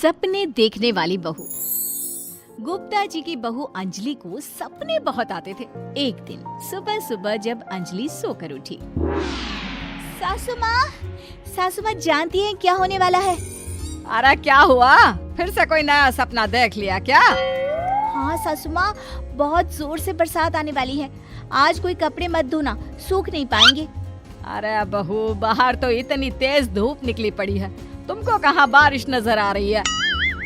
सपने देखने वाली बहू। गुप्ता जी की बहू अंजलि को सपने बहुत आते थे। एक दिन सुबह सुबह जब अंजलि सोकर उठी, सासू माँ जानती हैं क्या होने वाला है? अरे क्या हुआ, फिर से कोई नया सपना देख लिया क्या? हाँ सासू माँ, बहुत जोर से बरसात आने वाली है। आज कोई कपड़े मत धोना, सूख नहीं पाएंगे। अरे बहू, बाहर तो इतनी तेज धूप निकली पड़ी है, तुमको कहाँ बारिश नजर आ रही है?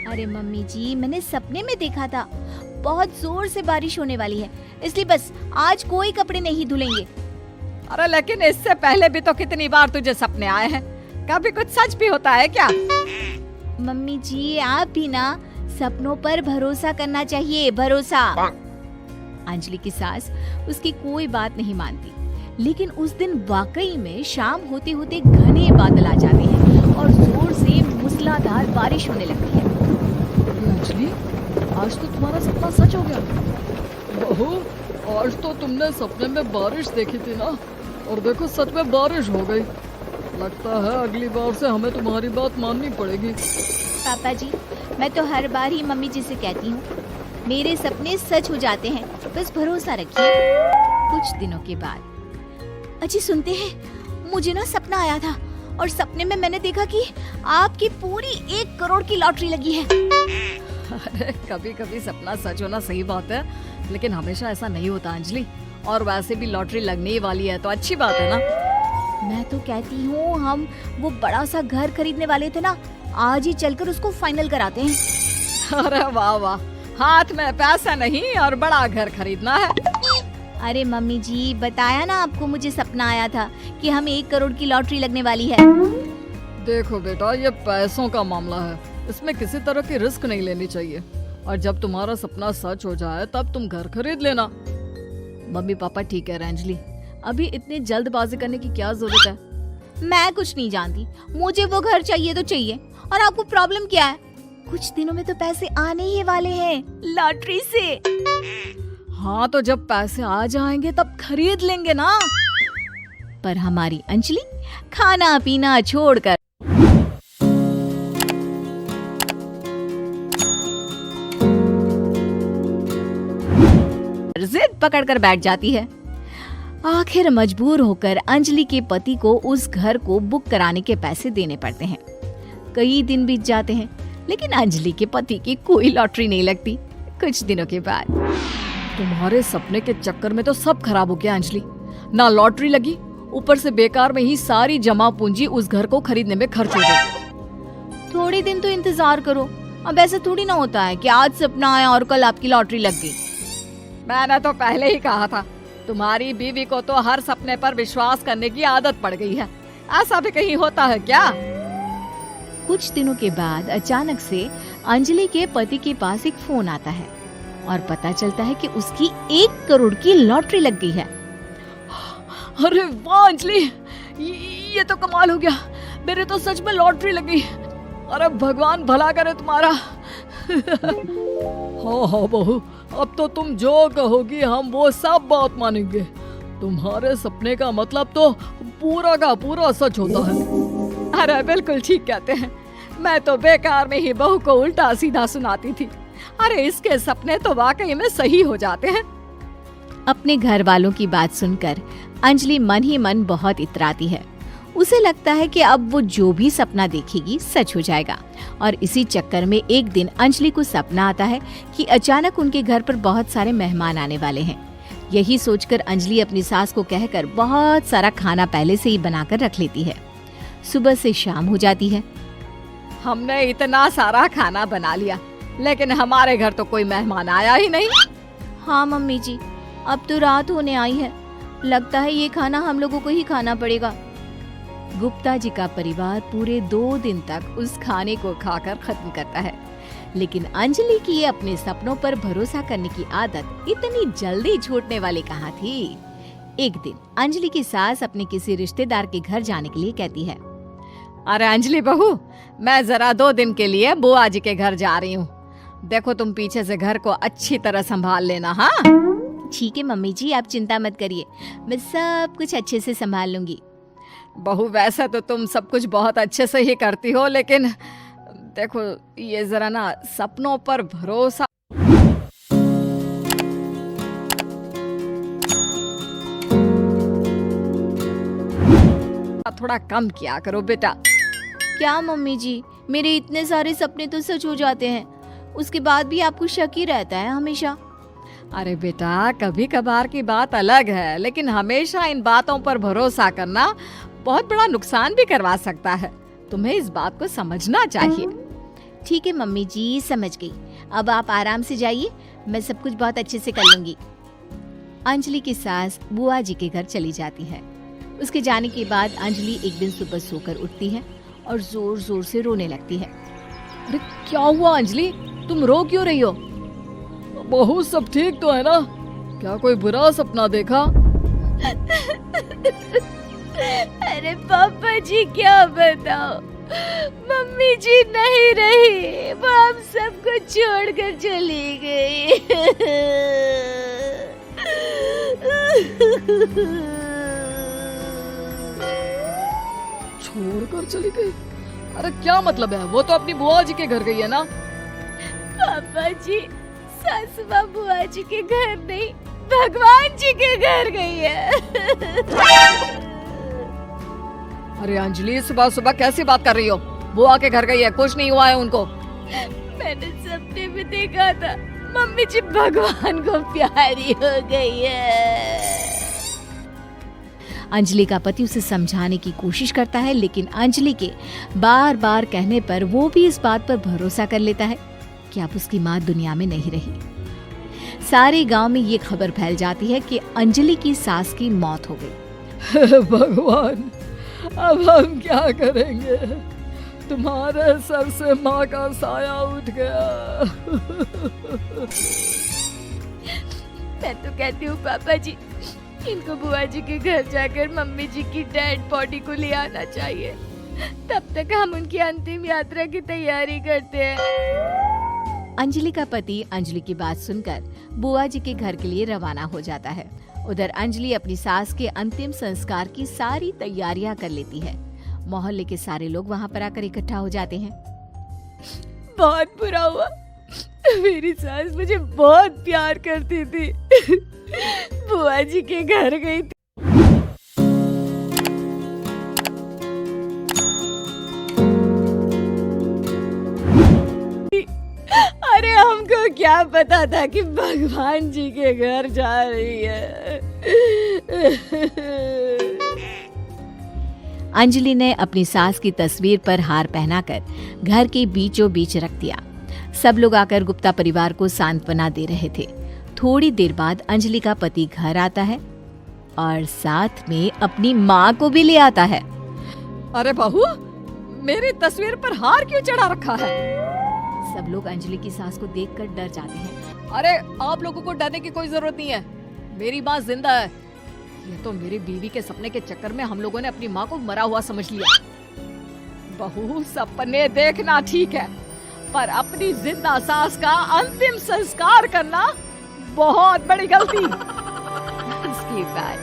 अरे मम्मी जी, मैंने सपने में देखा था बहुत जोर से बारिश होने वाली है, इसलिए बस आज कोई कपड़े नहीं धुलेंगे। अरे लेकिन इससे पहले भी तो कितनी बार तुझे सपने आए हैं, कभी कुछ सच भी होता है क्या? मम्मी जी, आप भी ना सपनों पर भरोसा करना चाहिए, भरोसा। अंजलि की सास उसकी कोई बात नहीं मानती, लेकिन उस दिन वाकई में शाम होते होते घने बादल आ जाते हैं और जोर से मूसलाधार बारिश होने लगती है। अंजलि, आज तो तुम्हारा सपना सच हो गया। बहू, आज तो तुमने सपने में बारिश देखी थी ना, और देखो सच में बारिश हो गई। लगता है अगली बार से हमें तुम्हारी बात माननी पड़ेगी। पापा जी, मैं तो हर बार ही मम्मी जी से कहती हूँ, मेरे सपने सच हो जाते हैं, बस भरोसा रखिए। कुछ दिनों के बाद, अजी सुनते हैं, मुझे ना सपना आया था और सपने में मैंने देखा कि आपकी पूरी 1 करोड़ की लॉटरी लगी है। अरे कभी कभी सपना सच होना सही बात है, लेकिन हमेशा ऐसा नहीं होता अंजलि। और वैसे भी लॉटरी लगने ही वाली है तो अच्छी बात है ना। मैं तो कहती हूँ, हम वो बड़ा सा घर खरीदने वाले थे ना, आज ही चलकर उसको फाइनल कराते हैं। अरे वाह वाह, हाथ में पैसा नहीं और बड़ा घर खरीदना है। अरे मम्मी जी, बताया ना आपको, मुझे सपना आया था कि हमें 1 करोड़ की लॉटरी लगने वाली है। देखो बेटा, ये पैसों का मामला है, इसमें किसी तरह की रिस्क नहीं लेनी चाहिए। और जब तुम्हारा सपना सच हो जाए तब तुम घर खरीद लेना। मम्मी पापा ठीक है अंजलि, अभी इतनी जल्दबाजी करने की क्या जरूरत है? मैं कुछ नहीं जानती, मुझे वो घर चाहिए तो चाहिए। और आपको प्रॉब्लम क्या है? कुछ दिनों में तो पैसे आने ही वाले हैं लॉटरी से। हाँ तो जब पैसे आ जाएंगे तब खरीद लेंगे ना। पर हमारी अंजलि खाना पीना छोड़कर जिद पकड़कर बैठ जाती है। आखिर मजबूर होकर अंजलि के पति को उस घर को बुक कराने के पैसे देने पड़ते हैं। कई दिन बीत जाते हैं, लेकिन अंजलि के पति की कोई लॉटरी नहीं लगती। कुछ दिनों के बाद, तुम्हारे सपने के चक्कर में तो सब खराब हो गया अंजलि। ना लॉटरी लगी, ऊपर से बेकार में ही सारी जमा पूंजी उस घर को खरीदने में खर्च हो गई। थोड़े दिन तो इंतजार करो, अब ऐसा थोड़ी ना होता है कि आज सपना आया और कल आपकी लॉटरी लग गई। मैंने तो पहले ही कहा था, तुम्हारी बीवी को तो हर सपने पर विश्वास करने की आदत पड़ गई है। ऐसा भी कहीं होता है क्या? कुछ दिनों के बाद अचानक से अंजलि के पति के पास एक फोन आता है और पता चलता है कि उसकी 1 करोड़ की लॉटरी लग गई है। अरे वाह अंजलि, ये तो कमाल हो गया, मेरे तो सच में लॉटरी लगी। अरे भगवान भला करे तुम्हारा। हाँ हाँ बहू, अब तो तुम जो कहोगी हम वो सब बात मानेंगे। तुम्हारे सपने का मतलब तो पूरा का पूरा सच होता है। अरे बिल्कुल ठीक कहते हैं, मैं तो बेकार में ही बहू को उल्टा सीधा सुनाती थी। अरे इसके सपने तो वाकई में सही हो जाते हैं। अपने घर वालों की बात सुनकर अंजलि मन ही मन बहुत इतराती है। उसे लगता है कि अब वो जो भी सपना देखेगी सच हो जाएगा। और इसी चक्कर में एक दिन अंजलि को सपना आता है कि अचानक उनके घर पर बहुत सारे मेहमान आने वाले हैं। यही सोचकर अंजलि अपनी सास को कहकर बहुत सारा खाना पहले से ही बनाकर रख लेती है। सुबह से शाम हो जाती है। हमने इतना सारा खाना बना लिया, लेकिन हमारे घर तो कोई मेहमान आया ही नहीं। हाँ मम्मी जी, अब तो रात होने आई है, लगता है ये खाना हम लोगों को ही खाना पड़ेगा। गुप्ता जी का परिवार पूरे 2 दिन तक उस खाने को खाकर खत्म करता है, लेकिन अंजलि की ये अपने सपनों पर भरोसा करने की आदत इतनी जल्दी छूटने वाली कहाँ थी। एक दिन अंजलि की सास अपने किसी रिश्तेदार के घर जाने के लिए कहती है, अरे अंजलि बहू, मैं जरा 2 दिन के लिए बुआ जी के घर जा रही हूँ। देखो तुम पीछे से घर को अच्छी तरह संभाल लेना। हाँ ठीक है मम्मी जी, आप चिंता मत करिए, मैं सब कुछ अच्छे से संभाल लूंगी। बहू, वैसे तो तुम सब कुछ बहुत अच्छे से ही करती हो, लेकिन देखो ये जरा ना सपनों पर भरोसा थोड़ा कम किया करो बेटा। क्या मम्मी जी, मेरे इतने सारे सपने तो सच हो जाते हैं, उसके बाद भी आपको शक ही रहता है हमेशा। अरे बेटा, कभी कभार की बात अलग है, लेकिन हमेशा इन बातों पर भरोसा करना बहुत बड़ा नुकसान भी करवा सकता है। तुम्हें इस बात को समझना चाहिए। ठीक है मम्मी जी, समझ गई। अब आप आराम से जाइए, मैं सब कुछ बहुत अच्छे से कर लूंगी। अंजलि की सास बुआ जी के घर चली जाती है। उसके जाने के बाद अंजलि एक दिन सुबह सोकर उठती है और जोर जोर से रोने लगती है। अरे क्या हुआ अंजलि, तुम रो क्यों रही हो? बहू सब ठीक तो है ना? क्या कोई बुरा सपना देखा? अरे पापा जी क्या बताओ, मम्मी जी नहीं रही, वो हम सबको छोड़कर चली गई। छोड़कर चली गई? अरे क्या मतलब है? वो तो अपनी बुआ जी के घर गई है ना? पापा जी, सासू माँ बुआ जी के घर नहीं, भगवान जी के घर गई है। अरे अंजलि, सुबह सुबह कैसी बात कर रही हो? बुआ के घर गई है, कुछ नहीं हुआ है उनको। मैंने सपने में देखा था, मम्मी जी भगवान को प्यारी हो गई है। अंजलि का पति उसे समझाने की कोशिश करता है, लेकिन अंजलि के बार बार कहने पर वो भी इस बात पर भरोसा कर लेता है कि अब उसकी माँ दुनिया में नहीं रही। सारे गांव में ये खबर फैल जाती है कि अंजलि की सास की मौत हो गई। भगवान, अब हम क्या करेंगे? तुम्हारे सर से माँ का साया उठ गया। मैं तो कहती हूँ पापा जी, इनको बुआ जी के घर जाकर मम्मी जी की डेड बॉडी को ले आना चाहिए, तब तक हम उनकी अंतिम यात्रा की तैयारी करते हैं। अंजलि का पति अंजलि की बात सुनकर बुआ जी के घर के लिए रवाना हो जाता है। उधर अंजलि अपनी सास के अंतिम संस्कार की सारी तैयारियां कर लेती है। मोहल्ले के सारे लोग वहां पर आकर इकट्ठा हो जाते हैं। बहुत बुरा हुआ, मेरी सास मुझे बहुत प्यार करती थी, बुआ जी के घर गई थी। अरे हमको क्या पता था कि भगवान जी के घर जा रही है। अंजलि ने अपनी सास की तस्वीर पर हार पहनाकर घर के बीचों बीच रख दिया। सब लोग आकर गुप्ता परिवार को सांत्वना दे रहे थे। थोड़ी देर बाद अंजलि का पति घर आता है और साथ में अपनी माँ को भी ले आता है। अरे बहू, मेरी तस्वीर पर हार क्यों चढ़ा रखा है? सब लोग अंजलि की सास को देखकर डर जाते हैं। अरे आप लोगों को डरने की कोई जरूरत नहीं है, मेरी माँ जिंदा है। ये तो मेरी बीवी के सपने के चक्कर में हम लोगों ने अपनी माँ को मरा हुआ समझ लिया। बहू, सपने देखना ठीक है, पर अपनी जिंदा सास का अंतिम संस्कार करना बहुत बड़ी गलती। उसके बाद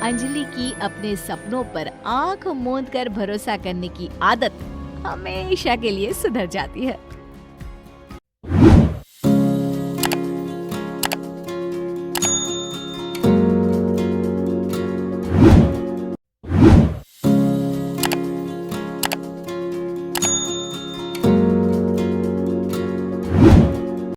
अंजलि की अपने सपनों पर आंख मूंद कर भरोसा करने की आदत हमेशा के लिए सुधर जाती है।